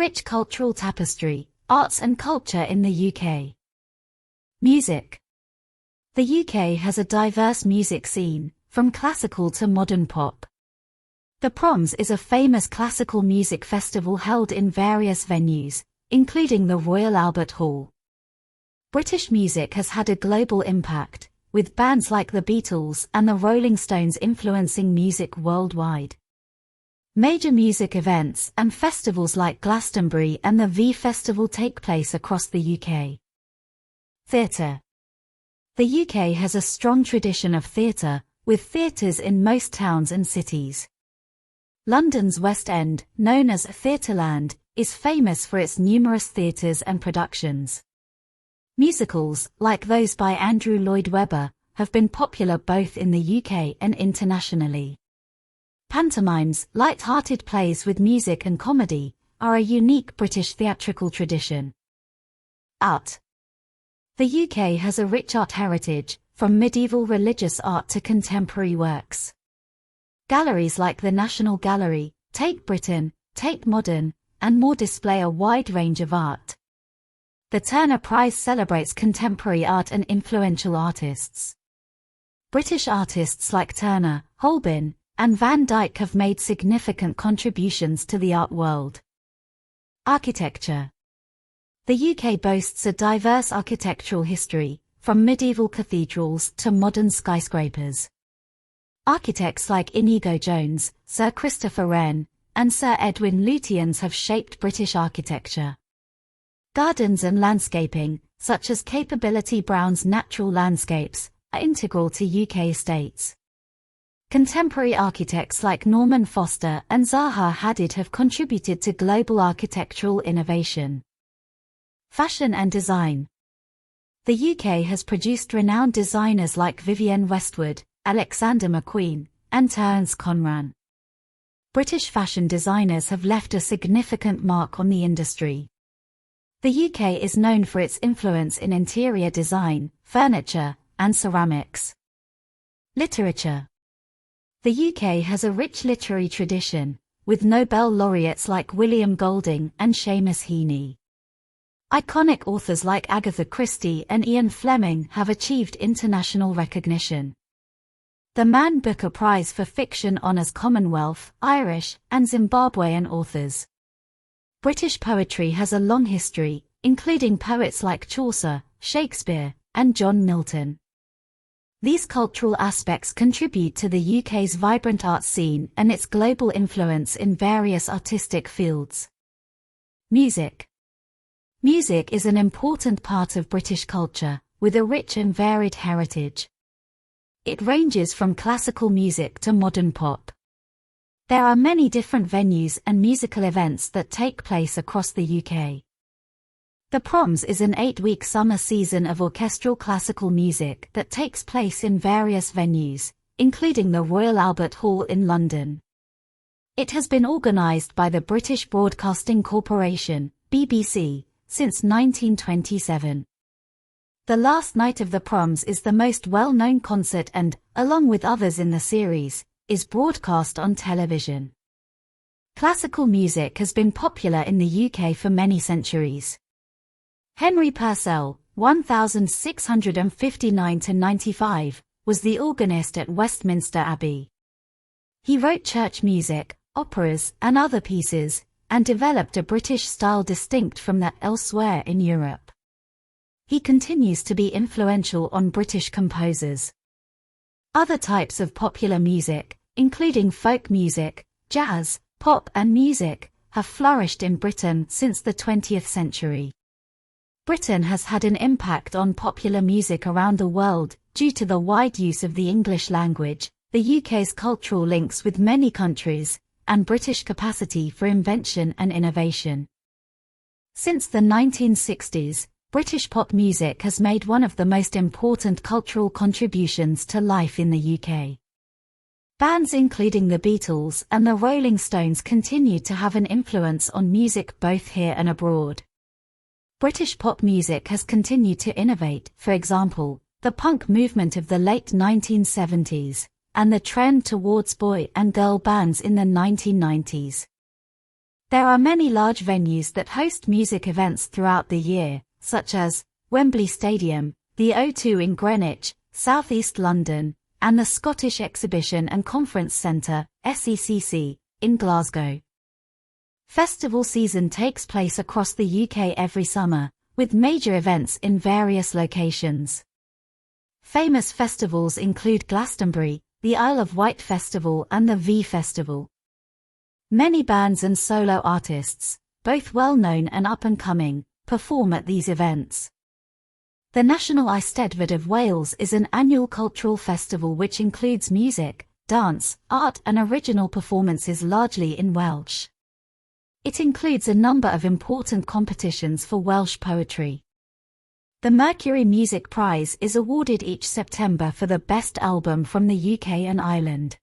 Rich cultural tapestry, arts and culture in the UK. Music. The UK has a diverse music scene, from classical to modern pop. The Proms is a famous classical music festival held in various venues, including the Royal Albert Hall. British music has had a global impact, with bands like the Beatles and the Rolling Stones influencing music worldwide. Major music events and festivals like Glastonbury and the V Festival take place across the UK. Theatre. The UK has a strong tradition of theatre, with theatres in most towns and cities. London's West End, known as Theatreland, is famous for its numerous theatres and productions. Musicals, like those by Andrew Lloyd Webber, have been popular both in the UK and internationally. Pantomimes, light-hearted plays with music and comedy, are a unique British theatrical tradition. Art. The UK has a rich art heritage, from medieval religious art to contemporary works. Galleries like the National Gallery, Tate Britain, Tate Modern, and more display a wide range of art. The Turner Prize celebrates contemporary art and influential artists. British artists like Turner, Holbein, and Van Dyck have made significant contributions to the art world. Architecture. The UK boasts a diverse architectural history, from medieval cathedrals to modern skyscrapers. Architects like Inigo Jones, Sir Christopher Wren, and Sir Edwin Lutyens have shaped British architecture. Gardens and landscaping, such as Capability Brown's natural landscapes, are integral to UK estates. Contemporary architects like Norman Foster and Zaha Hadid have contributed to global architectural innovation. Fashion and design. The UK has produced renowned designers like Vivienne Westwood, Alexander McQueen, and Terence Conran. British fashion designers have left a significant mark on the industry. The UK is known for its influence in interior design, furniture, and ceramics. Literature. The UK has a rich literary tradition, with Nobel laureates like William Golding and Seamus Heaney. Iconic authors like Agatha Christie and Ian Fleming have achieved international recognition. The Man Booker Prize for Fiction honours Commonwealth, Irish, and Zimbabwean authors. British poetry has a long history, including poets like Chaucer, Shakespeare, and John Milton. These cultural aspects contribute to the UK's vibrant art scene and its global influence in various artistic fields. Music. Music is an important part of British culture, with a rich and varied heritage. It ranges from classical music to modern pop. There are many different venues and musical events that take place across the UK. The Proms is an 8-week summer season of orchestral classical music that takes place in various venues, including the Royal Albert Hall in London. It has been organised by the British Broadcasting Corporation, BBC, since 1927. The last night of the Proms is the most well-known concert and, along with others in the series, is broadcast on television. Classical music has been popular in the UK for many centuries. Henry Purcell, 1659–95, was the organist at Westminster Abbey. He wrote church music, operas, and other pieces, and developed a British style distinct from that elsewhere in Europe. He continues to be influential on British composers. Other types of popular music, including folk music, jazz, pop and music, have flourished in Britain since the 20th century. Britain has had an impact on popular music around the world, due to the wide use of the English language, the UK's cultural links with many countries, and British capacity for invention and innovation. Since the 1960s, British pop music has made one of the most important cultural contributions to life in the UK. Bands including the Beatles and the Rolling Stones continue to have an influence on music both here and abroad. British pop music has continued to innovate, for example, the punk movement of the late 1970s, and the trend towards boy and girl bands in the 1990s. There are many large venues that host music events throughout the year, such as Wembley Stadium, the O2 in Greenwich, South East London, and the Scottish Exhibition and Conference Centre, SECC, in Glasgow. Festival season takes place across the UK every summer, with major events in various locations. Famous festivals include Glastonbury, the Isle of Wight Festival and the V Festival. Many bands and solo artists, both well-known and up-and-coming, perform at these events. The National Eisteddfod of Wales is an annual cultural festival which includes music, dance, art and original performances largely in Welsh. It includes a number of important competitions for Welsh poetry. The Mercury Music Prize is awarded each September for the best album from the UK and Ireland.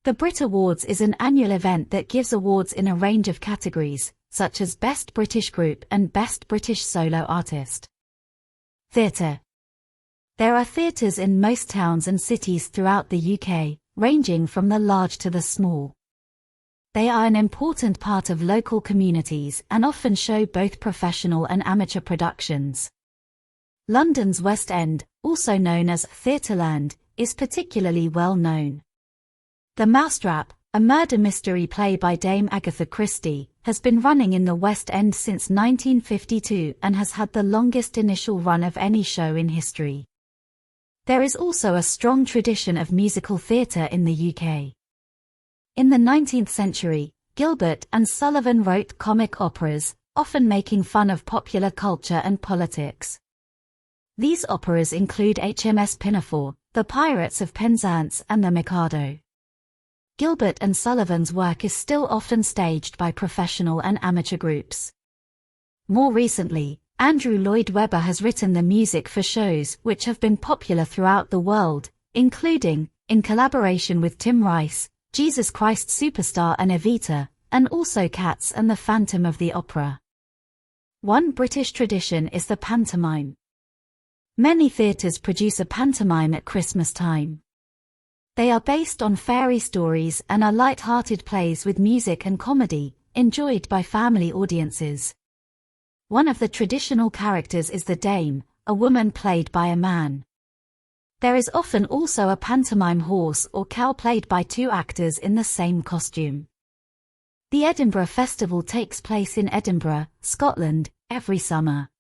The Brit Awards is an annual event that gives awards in a range of categories, such as Best British Group and Best British Solo Artist. Theatre. There are theatres in most towns and cities throughout the UK, ranging from the large to the small. They are an important part of local communities and often show both professional and amateur productions. London's West End, also known as Theatreland, is particularly well known. The Mousetrap, a murder mystery play by Dame Agatha Christie, has been running in the West End since 1952 and has had the longest initial run of any show in history. There is also a strong tradition of musical theatre in the UK. In the 19th century, Gilbert and Sullivan wrote comic operas, often making fun of popular culture and politics. These operas include HMS Pinafore, The Pirates of Penzance and The Mikado. Gilbert and Sullivan's work is still often staged by professional and amateur groups. More recently, Andrew Lloyd Webber has written the music for shows which have been popular throughout the world, including, in collaboration with Tim Rice, Jesus Christ Superstar and Evita, and also Cats and the Phantom of the Opera. One British tradition is the pantomime. Many theatres produce a pantomime at Christmas time. They are based on fairy stories and are light-hearted plays with music and comedy, enjoyed by family audiences. One of the traditional characters is the Dame, a woman played by a man. There is often also a pantomime horse or cow played by two actors in the same costume. The Edinburgh Festival takes place in Edinburgh, Scotland, every summer.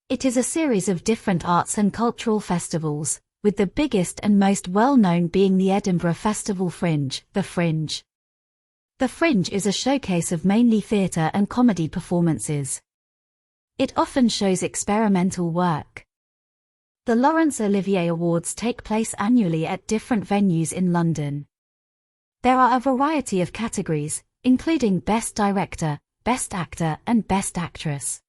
It is a series of different arts and cultural festivals, with the biggest and most well-known being the Edinburgh Festival Fringe, the Fringe. The Fringe is a showcase of mainly theatre and comedy performances. It often shows experimental work. The Laurence Olivier Awards take place annually at different venues in London. There are a variety of categories, including Best Director, Best Actor and Best Actress.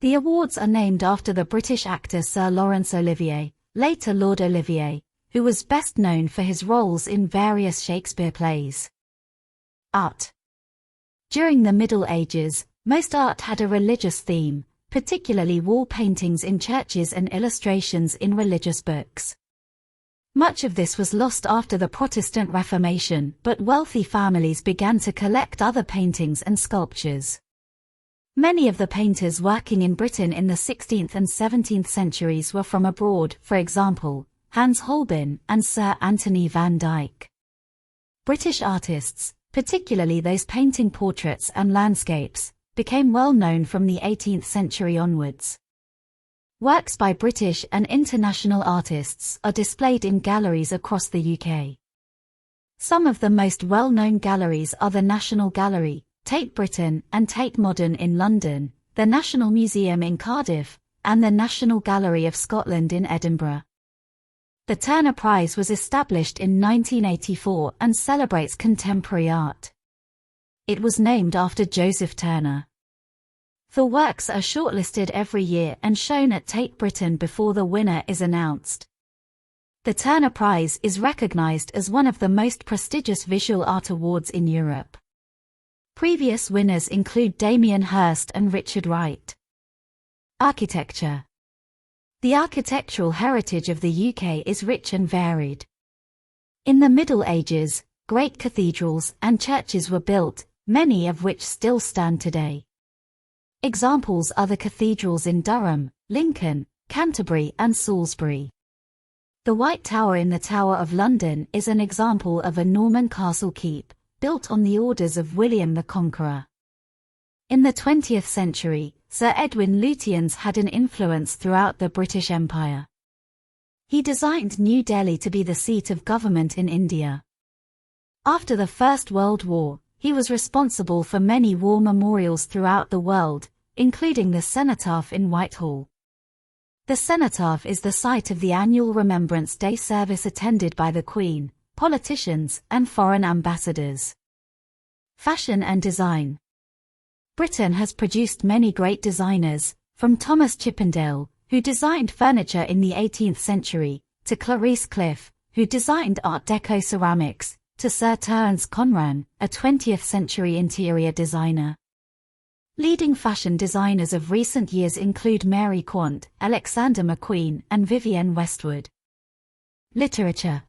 The awards are named after the British actor Sir Laurence Olivier, later Lord Olivier, who was best known for his roles in various Shakespeare plays. Art. During the Middle Ages, most art had a religious theme, particularly wall paintings in churches and illustrations in religious books. Much of this was lost after the Protestant Reformation, but wealthy families began to collect other paintings and sculptures. Many of the painters working in Britain in the 16th and 17th centuries were from abroad, for example, Hans Holbein and Sir Anthony van Dyck. British artists, particularly those painting portraits and landscapes, became well known from the 18th century onwards. Works by British and international artists are displayed in galleries across the UK. Some of the most well-known galleries are the National Gallery, Tate Britain and Tate Modern in London, the National Museum in Cardiff, and the National Gallery of Scotland in Edinburgh. The Turner Prize was established in 1984 and celebrates contemporary art. It was named after Joseph Turner. The works are shortlisted every year and shown at Tate Britain before the winner is announced. The Turner Prize is recognized as one of the most prestigious visual art awards in Europe. Previous winners include Damien Hirst and Richard Wright. Architecture. The architectural heritage of the UK is rich and varied. In the Middle Ages, great cathedrals and churches were built, many of which still stand today. Examples are the cathedrals in Durham, Lincoln, Canterbury and Salisbury. The White Tower in the Tower of London is an example of a Norman castle keep, built on the orders of William the Conqueror. In the 20th century, Sir Edwin Lutyens had an influence throughout the British Empire. He designed New Delhi to be the seat of government in India. After the First World War, he was responsible for many war memorials throughout the world, including the Cenotaph in Whitehall. The Cenotaph is the site of the annual Remembrance Day service attended by the Queen, politicians, and foreign ambassadors. Fashion and design. Britain has produced many great designers, from Thomas Chippendale, who designed furniture in the 18th century, to Clarice Cliff, who designed Art Deco ceramics, to Sir Terence Conran, a 20th-century interior designer. Leading fashion designers of recent years include Mary Quant, Alexander McQueen, and Vivienne Westwood. Literature.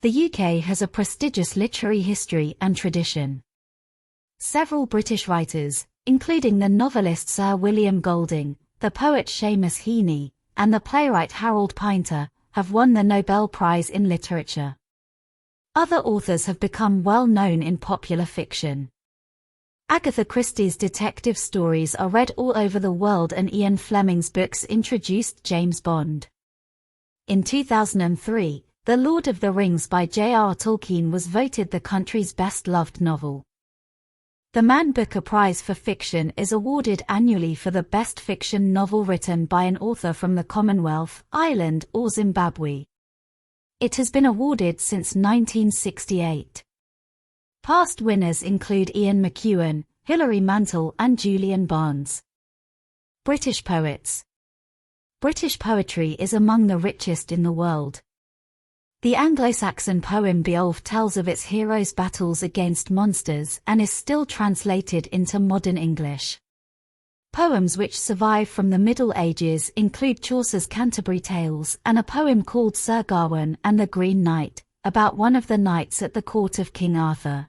The UK has a prestigious literary history and tradition. Several British writers, including the novelist Sir William Golding, the poet Seamus Heaney, and the playwright Harold Pinter, have won the Nobel Prize in Literature. Other authors have become well known in popular fiction. Agatha Christie's detective stories are read all over the world, and Ian Fleming's books introduced James Bond. In 2003, The Lord of the Rings by J.R. Tolkien was voted the country's best-loved novel. The Man Booker Prize for Fiction is awarded annually for the best fiction novel written by an author from the Commonwealth, Ireland, or Zimbabwe. It has been awarded since 1968. Past winners include Ian McEwan, Hilary Mantel, and Julian Barnes. British poets. British poetry is among the richest in the world. The Anglo-Saxon poem Beowulf tells of its heroes' battles against monsters and is still translated into modern English. Poems which survive from the Middle Ages include Chaucer's Canterbury Tales and a poem called Sir Gawain and the Green Knight, about one of the knights at the court of King Arthur.